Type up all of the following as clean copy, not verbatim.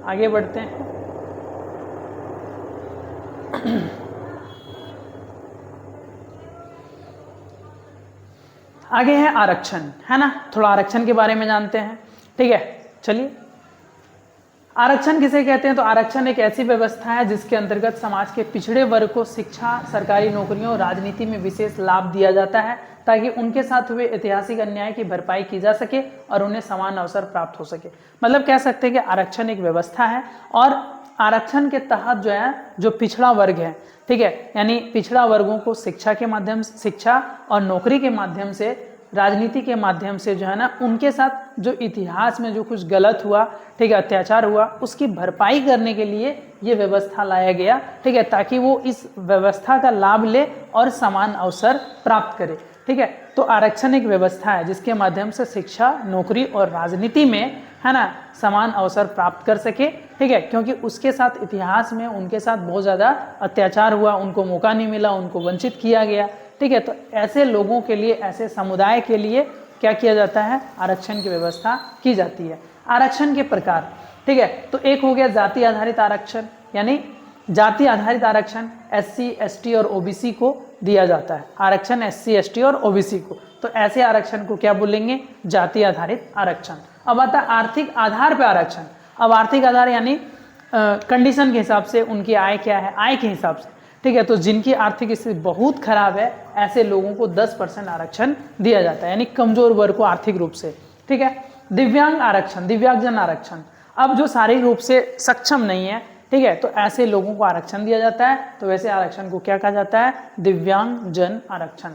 आगे बढ़ते हैं। आगे है आरक्षण, है ना। थोड़ा आरक्षण के बारे में जानते हैं, ठीक है। चलिए, आरक्षण किसे कहते हैं? तो आरक्षण एक ऐसी व्यवस्था है जिसके अंतर्गत समाज के पिछड़े वर्ग को शिक्षा, सरकारी नौकरियों और राजनीति में विशेष लाभ दिया जाता है ताकि उनके साथ हुए ऐतिहासिक अन्याय की भरपाई की जा सके और उन्हें समान अवसर प्राप्त हो सके। मतलब कह सकते हैं कि आरक्षण एक व्यवस्था है और आरक्षण के तहत जो है, जो पिछड़ा वर्ग है, ठीक है, यानी पिछड़ा वर्गों को शिक्षा के माध्यम से, शिक्षा और नौकरी के माध्यम से, राजनीति के माध्यम से जो है ना, उनके साथ जो इतिहास में जो कुछ गलत हुआ, ठीक है, अत्याचार हुआ, उसकी भरपाई करने के लिए ये व्यवस्था लाया गया, ठीक है, ताकि वो इस व्यवस्था का लाभ ले और समान अवसर प्राप्त करे, ठीक है। तो आरक्षण एक व्यवस्था है जिसके माध्यम से शिक्षा, नौकरी और राजनीति में, है ना, समान अवसर प्राप्त कर सके, ठीक है, क्योंकि उसके साथ इतिहास में उनके साथ बहुत ज़्यादा अत्याचार हुआ, उनको मौका नहीं मिला, उनको वंचित किया गया, ठीक है। तो ऐसे लोगों के लिए, ऐसे समुदाय के लिए क्या किया जाता है? आरक्षण की व्यवस्था की जाती है। आरक्षण के प्रकार, ठीक है, तो एक हो गया जाति आधारित आरक्षण, यानी जाति आधारित आरक्षण SC, ST और OBC को दिया जाता है। आरक्षण SC, ST और OBC को, तो ऐसे आरक्षण को क्या बोलेंगे? जाति आधारित आरक्षण। अब आता है आर्थिक आधार पर आरक्षण। अब आर्थिक आधार यानी कंडीशन के हिसाब से, उनकी आय क्या है, आय के हिसाब से, ठीक है। तो जिनकी आर्थिक स्थिति बहुत खराब है, ऐसे लोगों को 10% आरक्षण दिया जाता है, यानी कमजोर वर्ग को आर्थिक रूप से, ठीक है। दिव्यांग आरक्षण, दिव्यांगजन आरक्षण, अब जो शारीरिक रूप से सक्षम नहीं है, ठीक है, तो ऐसे लोगों को आरक्षण दिया जाता है। तो वैसे आरक्षण को क्या कहा जाता है? दिव्यांगजन आरक्षण।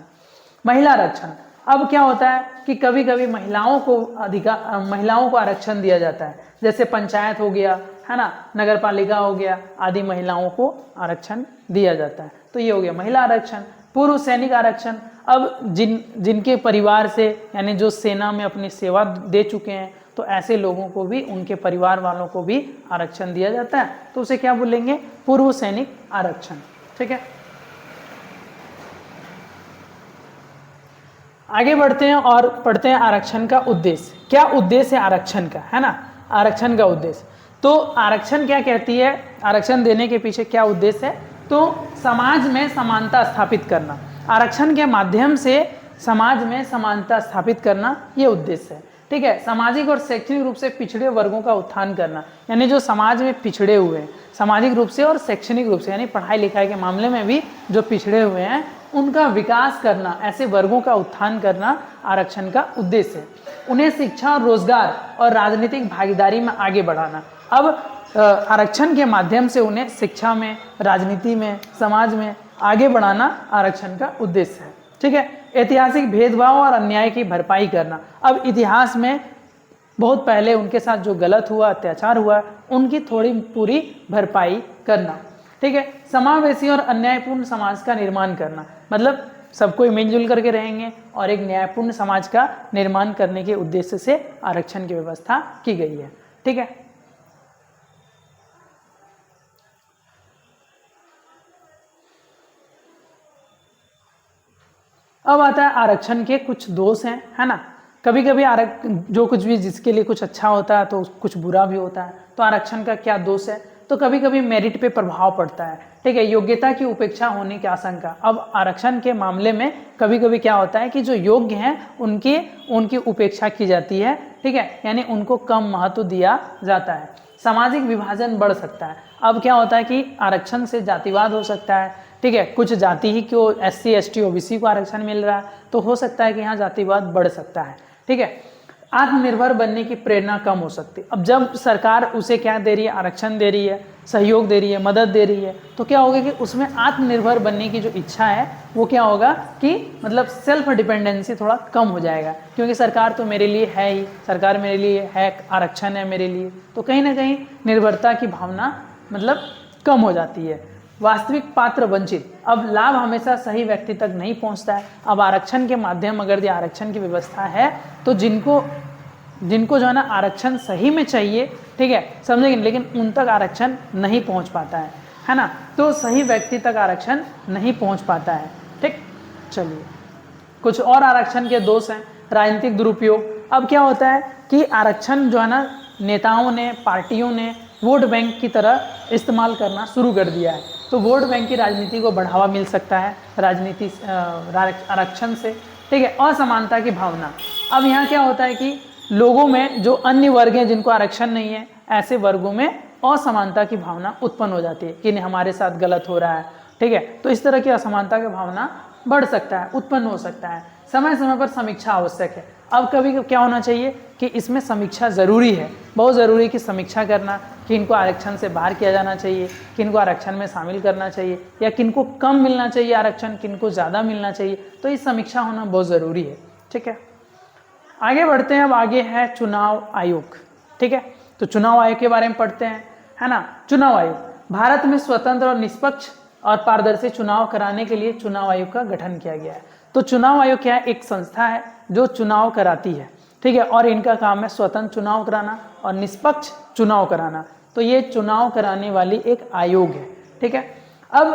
महिला आरक्षण, अब क्या होता है कि कभी कभी महिलाओं को आरक्षण दिया जाता है, जैसे पंचायत हो गया, है ना, नगर पालिका हो गया, आदि महिलाओं को आरक्षण दिया जाता है। तो ये हो गया महिला आरक्षण। पूर्व सैनिक आरक्षण, अब जिनके परिवार से, यानी जो सेना में अपनी सेवा दे चुके हैं, तो ऐसे लोगों को भी, उनके परिवार वालों को भी आरक्षण दिया जाता है। तो उसे क्या बोलेंगे? पूर्व सैनिक आरक्षण, ठीक है। आगे बढ़ते हैं और पढ़ते हैं आरक्षण का उद्देश्य। क्या उद्देश्य है आरक्षण का, है ना, आरक्षण का उद्देश्य। तो आरक्षण क्या कहती है? आरक्षण देने के पीछे क्या उद्देश्य है? तो समाज में समानता स्थापित करना, आरक्षण के माध्यम से समाज में समानता स्थापित करना, ये उद्देश्य है, ठीक है। सामाजिक और शैक्षणिक रूप से पिछड़े वर्गों का उत्थान करना, यानी जो समाज में पिछड़े हुए हैं, सामाजिक रूप से और शैक्षणिक रूप से, यानी पढ़ाई लिखाई के मामले में भी जो पिछड़े हुए हैं, उनका विकास करना, ऐसे वर्गों का उत्थान करना आरक्षण का उद्देश्य है। उन्हें शिक्षा और रोजगार और राजनीतिक भागीदारी में आगे बढ़ाना। अब आरक्षण के माध्यम से उन्हें शिक्षा में, राजनीति में, समाज में आगे बढ़ाना आरक्षण का उद्देश्य है, ठीक है। ऐतिहासिक भेदभाव और अन्याय की भरपाई करना, अब इतिहास में बहुत पहले उनके साथ जो गलत हुआ, अत्याचार हुआ, उनकी थोड़ी पूरी भरपाई करना, ठीक है। समावेशी और अन्यायपूर्ण समाज का निर्माण करना, मतलब सबको मिलजुल करके रहेंगे और एक न्यायपूर्ण समाज का निर्माण करने के उद्देश्य से आरक्षण की व्यवस्था की गई है, ठीक है। अब आता है आरक्षण के कुछ दोष हैं, है ना। कभी कभी जो कुछ भी जिसके लिए कुछ अच्छा होता है तो कुछ बुरा भी होता है। तो आरक्षण का क्या दोष है? तो कभी कभी मेरिट पे प्रभाव पड़ता है, ठीक है, योग्यता की उपेक्षा होने की आशंका। अब आरक्षण के मामले में कभी कभी क्या होता है कि जो योग्य हैं उनकी उपेक्षा की जाती है, ठीक है, यानी उनको कम महत्व दिया जाता है। सामाजिक विभाजन बढ़ सकता है। अब क्या होता है कि आरक्षण से जातिवाद हो सकता है, ठीक है, कुछ जाति ही क्यों, SC, ST, OBC को आरक्षण मिल रहा है, तो हो सकता है कि यहाँ जातिवाद बढ़ सकता है, ठीक है। आत्मनिर्भर बनने की प्रेरणा कम हो सकती है। अब जब सरकार उसे क्या दे रही है? आरक्षण दे रही है, सहयोग दे रही है, मदद दे रही है, तो क्या होगा कि उसमें आत्मनिर्भर बनने की जो इच्छा है वो क्या होगा कि मतलब सेल्फ डिपेंडेंसी थोड़ा कम हो जाएगा, क्योंकि सरकार तो मेरे लिए है ही, सरकार मेरे लिए है, आरक्षण है मेरे लिए, तो कहीं ना कहीं निर्भरता की भावना मतलब कम हो जाती है। वास्तविक पात्र वंचित, अब लाभ हमेशा सही व्यक्ति तक नहीं पहुंचता है। अब आरक्षण के माध्यम अगर आरक्षण की व्यवस्था है तो जिनको जो है ना आरक्षण सही में चाहिए, ठीक है, समझेंगे, लेकिन उन तक आरक्षण नहीं पहुंच पाता है ना, तो सही व्यक्ति तक आरक्षण नहीं पहुंच पाता है, ठीक। चलिए, कुछ और आरक्षण के दोष हैं। राजनीतिक दुरुपयोग, अब क्या होता है कि आरक्षण जो है ना नेताओं ने, पार्टियों ने वोट बैंक की तरह इस्तेमाल करना शुरू कर दिया है। तो वोट बैंक की राजनीति को बढ़ावा मिल सकता है राजनीति आरक्षण से, ठीक है। असमानता की भावना, अब यहाँ क्या होता है कि लोगों में जो अन्य वर्ग हैं जिनको आरक्षण नहीं है, ऐसे वर्गों में असमानता की भावना उत्पन्न हो जाती है कि नहीं हमारे साथ गलत हो रहा है, ठीक है। तो इस तरह की असमानता की भावना बढ़ सकता है, उत्पन्न हो सकता है। समय समय पर समीक्षा आवश्यक है। अब कभी क्या होना चाहिए कि इसमें समीक्षा ज़रूरी है, बहुत ज़रूरी कि समीक्षा करना कि इनको आरक्षण से बाहर किया जाना चाहिए, किनको आरक्षण में शामिल करना चाहिए, या किनको कम मिलना चाहिए आरक्षण, किनको ज़्यादा मिलना चाहिए। तो इस समीक्षा होना बहुत ज़रूरी है, ठीक है। आगे बढ़ते हैं। अब आगे है चुनाव आयोग, ठीक है। तो चुनाव आयोग के बारे में पढ़ते हैं, है ना। चुनाव आयोग, भारत में स्वतंत्र और निष्पक्ष और पारदर्शी चुनाव कराने के लिए चुनाव आयोग का गठन किया गया है। तो चुनाव आयोग क्या है, एक संस्था है जो चुनाव कराती है, ठीक है। और इनका काम है स्वतंत्र चुनाव कराना और निष्पक्ष चुनाव कराना। तो ये चुनाव कराने वाली एक आयोग है, ठीक है। अब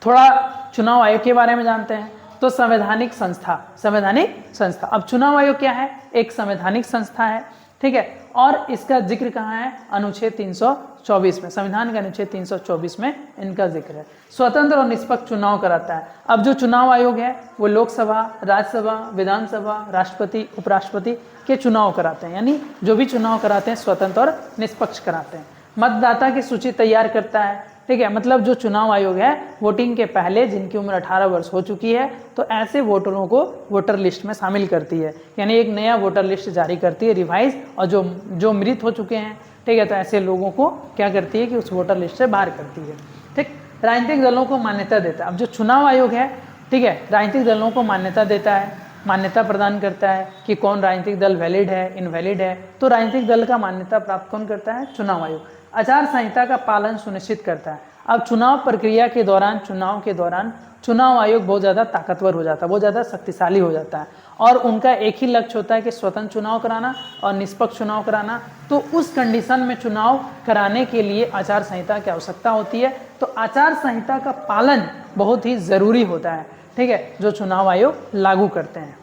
थोड़ा चुनाव आयोग के बारे में जानते हैं। तो संवैधानिक संस्था, संवैधानिक संस्था, अब चुनाव आयोग क्या है, एक संवैधानिक संस्था है, ठीक है। और इसका जिक्र कहाँ है, अनुच्छेद 324 में, संविधान का अनुच्छेद 324 में इनका जिक्र है। स्वतंत्र और निष्पक्ष चुनाव कराता है। अब जो चुनाव आयोग है वो लोकसभा, राज्यसभा, विधानसभा, राष्ट्रपति, उपराष्ट्रपति के चुनाव कराते हैं, यानी जो भी चुनाव कराते हैं स्वतंत्र और निष्पक्ष कराते हैं। मतदाता की सूची तैयार करता है, ठीक है। मतलब जो चुनाव आयोग है वोटिंग के पहले जिनकी उम्र 18 वर्ष हो चुकी है, तो ऐसे वोटरों को वोटर लिस्ट में शामिल करती है, यानी एक नया वोटर लिस्ट जारी करती है, रिवाइज। और जो मृत हो चुके हैं, ठीक है, तो ऐसे लोगों को क्या करती है कि उस वोटर लिस्ट से बाहर करती है, ठीक। राजनीतिक दलों को मान्यता देता है। अब जो चुनाव आयोग है, ठीक है, राजनीतिक दलों को मान्यता देता है, मान्यता प्रदान करता है कि कौन राजनीतिक दल वैलिड है, इनवैलिड है। तो राजनीतिक दल का मान्यता प्राप्त कौन करता है, चुनाव आयोग। आचार संहिता का पालन सुनिश्चित करता है। अब चुनाव प्रक्रिया के दौरान, चुनाव के दौरान चुनाव आयोग बहुत ज़्यादा ताकतवर हो जाता है, बहुत ज़्यादा शक्तिशाली हो जाता है। और उनका एक ही लक्ष्य होता है कि स्वतंत्र चुनाव कराना और निष्पक्ष चुनाव कराना। तो उस कंडीशन में चुनाव कराने के लिए आचार संहिता की आवश्यकता होती है। तो आचार संहिता का पालन बहुत ही ज़रूरी होता है, ठीक है, जो चुनाव आयोग लागू करते हैं,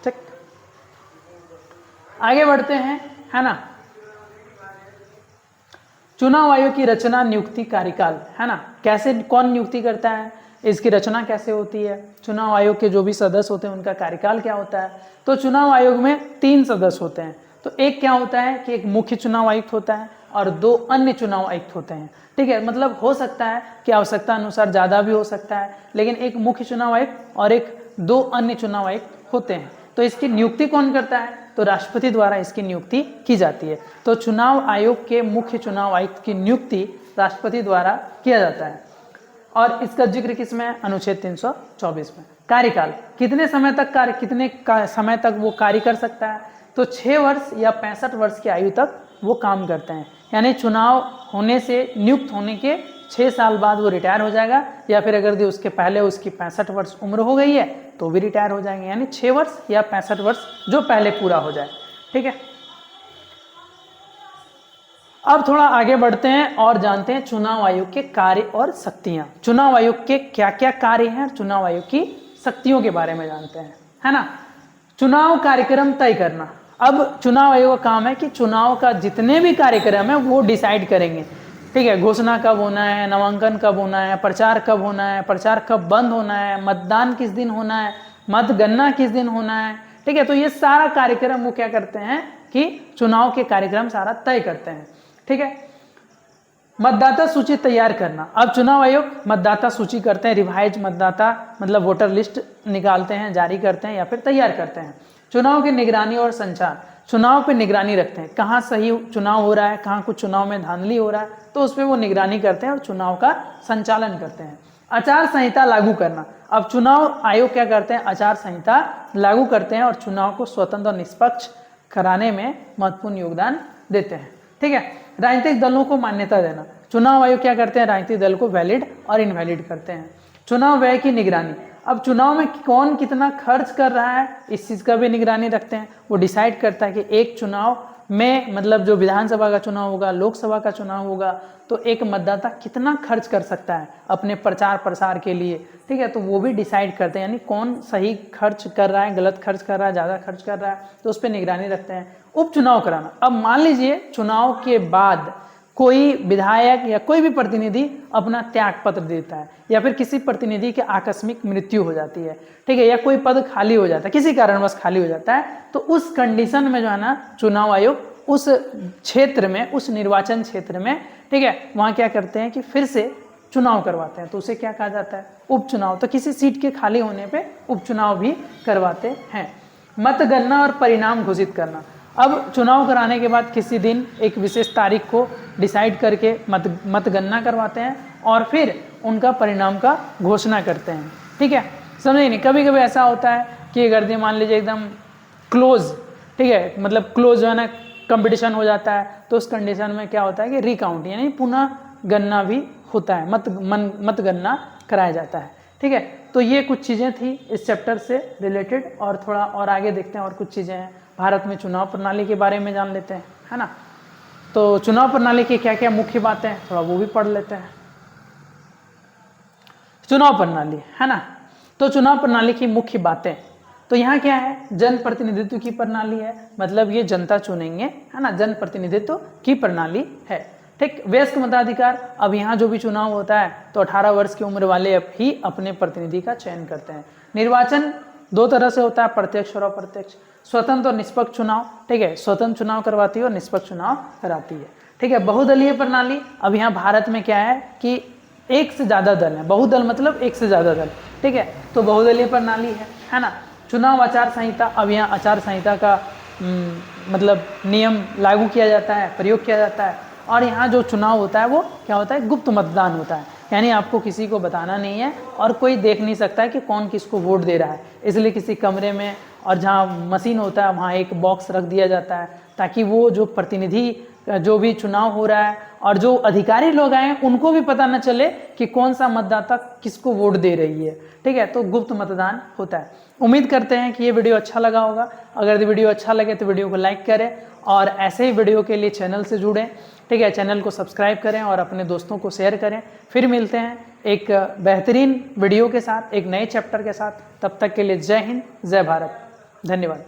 ठीक। आगे बढ़ते हैं, है ना। चुनाव आयोग की रचना, नियुक्ति, कार्यकाल, है ना। कैसे, कौन नियुक्ति करता है, इसकी रचना कैसे होती है, चुनाव आयोग के जो भी सदस्य होते हैं उनका कार्यकाल क्या होता है। तो चुनाव आयोग में 3 सदस्य होते हैं। तो एक क्या होता है कि एक मुख्य चुनाव आयुक्त होता है और 2 अन्य चुनाव आयुक्त होते हैं, ठीक है। मतलब हो सकता है कि आवश्यकता अनुसार ज़्यादा भी हो सकता है, लेकिन एक मुख्य चुनाव आयुक्त और 2 अन्य चुनाव आयुक्त होते हैं। तो इसकी नियुक्ति कौन करता है, तो राष्ट्रपति द्वारा इसकी नियुक्ति की जाती है। तो चुनाव आयोग के मुख्य चुनाव आयुक्त की नियुक्ति राष्ट्रपति द्वारा किया जाता है। और इसका जिक्र किसमें, अनुच्छेद 324 में। कार्यकाल, कितने समय तक वो कार्य कर सकता है, तो 6 वर्ष या 65 वर्ष की आयु तक वो काम करते हैं। यानी चुनाव होने से, नियुक्त होने के 6 साल बाद वो रिटायर हो जाएगा, या फिर अगर उसके पहले उसकी 65 वर्ष उम्र हो गई है तो भी रिटायर हो जाएंगे। यानी 6 वर्ष या 65 वर्ष जो पहले पूरा हो जाए, ठीक है। अब थोड़ा आगे बढ़ते हैं और जानते हैं चुनाव आयोग के कार्य और शक्तियां। चुनाव आयोग के क्या क्या कार्य हैं, चुनाव आयोग की शक्तियों के बारे में जानते हैं, है ना। चुनाव कार्यक्रम तय करना। अब चुनाव आयोग का काम है कि चुनाव का जितने भी कार्यक्रम है वो डिसाइड करेंगे, ठीक है। घोषणा कब होना है, नामांकन कब होना है, प्रचार कब होना है, प्रचार कब बंद होना है, मतदान किस दिन होना है, मतगणना किस दिन होना है, ठीक है। तो ये सारा कार्यक्रम वो क्या करते हैं कि चुनाव के कार्यक्रम सारा तय करते हैं, ठीक है। मतदाता सूची तैयार करना। अब चुनाव आयोग मतदाता सूची करते हैं, रिवाइज मतदाता मतलब वोटर लिस्ट निकालते हैं, जारी करते हैं या फिर तैयार करते हैं। चुनाव की निगरानी और संचार, चुनाव पे निगरानी रखते हैं, कहाँ सही चुनाव हो रहा है, कहाँ कुछ चुनाव में धांधली हो रहा है, तो उस पर वो निगरानी करते हैं और चुनाव का संचालन करते हैं। आचार संहिता लागू करना। अब चुनाव आयोग क्या करते हैं, आचार संहिता लागू करते हैं और चुनाव को स्वतंत्र और निष्पक्ष कराने में महत्वपूर्ण योगदान देते हैं, ठीक है। राजनीतिक दलों को मान्यता देना। चुनाव आयोग क्या करते हैं, राजनीतिक दल को वैलिड और इनवैलिड करते हैं। चुनाव व्यय की निगरानी। अब चुनाव में कौन कितना खर्च कर रहा है इस चीज़ का भी निगरानी रखते हैं। वो डिसाइड करता है कि एक चुनाव में, मतलब जो विधानसभा का चुनाव होगा, लोकसभा का चुनाव होगा, तो एक मतदाता कितना खर्च कर सकता है अपने प्रचार प्रसार के लिए, ठीक है। तो वो भी डिसाइड करते हैं, यानी कौन सही खर्च कर रहा है, गलत खर्च कर रहा है, ज़्यादा खर्च कर रहा है, तो उस पर निगरानी रखते हैं। उपचुनाव कराना। अब मान लीजिए चुनाव के बाद कोई विधायक या कोई भी प्रतिनिधि अपना त्याग पत्र देता है, या फिर किसी प्रतिनिधि की आकस्मिक मृत्यु हो जाती है, ठीक है, या कोई पद खाली हो जाता है, किसी कारणवश खाली हो जाता है, तो उस कंडीशन में जो है ना चुनाव आयोग उस क्षेत्र में, उस निर्वाचन क्षेत्र में, ठीक है, वहाँ क्या करते हैं कि फिर से चुनाव करवाते हैं। तो उसे क्या कहा जाता है? उपचुनाव। तो किसी सीट के खाली होने पे उपचुनाव भी करवाते हैं। मतगणना और परिणाम घोषित करना। अब चुनाव कराने के बाद किसी दिन एक विशेष तारीख को डिसाइड करके मतगणना करवाते हैं और फिर उनका परिणाम का घोषणा करते हैं, ठीक है। समझे नहीं? कभी कभी ऐसा होता है कि अगर मान लीजिए एकदम क्लोज, ठीक है, मतलब क्लोज जो है ना कंपटीशन हो जाता है, तो उस कंडीशन में क्या होता है कि रिकाउंट यानी पुनः गणना भी होता है, मतगणना कराया जाता है, ठीक है। तो ये कुछ चीज़ें थी इस चैप्टर से रिलेटेड, और थोड़ा और आगे देखते हैं और कुछ चीज़ें हैं। भारत में चुनाव प्रणाली के बारे में जान लेते हैं, है ना। तो चुनाव प्रणाली की क्या क्या मुख्य बातें हैं, थोड़ा वो भी पढ़ लेते हैं। चुनाव प्रणाली, है ना। तो चुनाव प्रणाली की मुख्य बातें, तो यहाँ क्या है? जन प्रतिनिधित्व की प्रणाली है, मतलब ये जनता चुनेंगे, है ना, जन प्रतिनिधित्व की प्रणाली है, ठीक। वयस्क मताधिकार, अब यहाँ जो भी चुनाव होता है तो 18 वर्ष की उम्र वाले ही अपने प्रतिनिधि का चयन करते हैं। निर्वाचन दो तरह से होता है, प्रत्यक्ष और अप्रत्यक्ष। स्वतंत्र और निष्पक्ष चुनाव, ठीक है, स्वतंत्र चुनाव करवाती है और निष्पक्ष चुनाव कराती है, ठीक है। बहुदलीय प्रणाली, अब यहाँ भारत में क्या है कि एक से ज़्यादा दल है, बहुदल मतलब एक से ज़्यादा दल, ठीक है, तो बहुदलीय प्रणाली है ना। चुनाव आचार संहिता, अब यहाँ आचार संहिता का मतलब नियम लागू किया जाता है, प्रयोग किया जाता है, और यहाँ जो चुनाव होता है वो क्या होता है? गुप्त मतदान होता है, यानी आपको किसी को बताना नहीं है और कोई देख नहीं सकता है कि कौन किसको वोट दे रहा है। इसलिए किसी कमरे में और जहाँ मशीन होता है वहाँ एक बॉक्स रख दिया जाता है, ताकि वो जो प्रतिनिधि जो भी चुनाव हो रहा है और जो अधिकारी लोग आए हैं उनको भी पता न चले कि कौन सा मतदाता किसको वोट दे रही है, ठीक है। तो गुप्त मतदान होता है। उम्मीद करते हैं कि ये वीडियो अच्छा लगा होगा। अगर वीडियो अच्छा लगे तो वीडियो को लाइक करें और ऐसे ही वीडियो के लिए चैनल से जुड़ें, ठीक है, चैनल को सब्सक्राइब करें और अपने दोस्तों को शेयर करें। फिर मिलते हैं एक बेहतरीन वीडियो के साथ, एक नए चैप्टर के साथ। तब तक के लिए जय हिंद, जय भारत, धन्यवाद।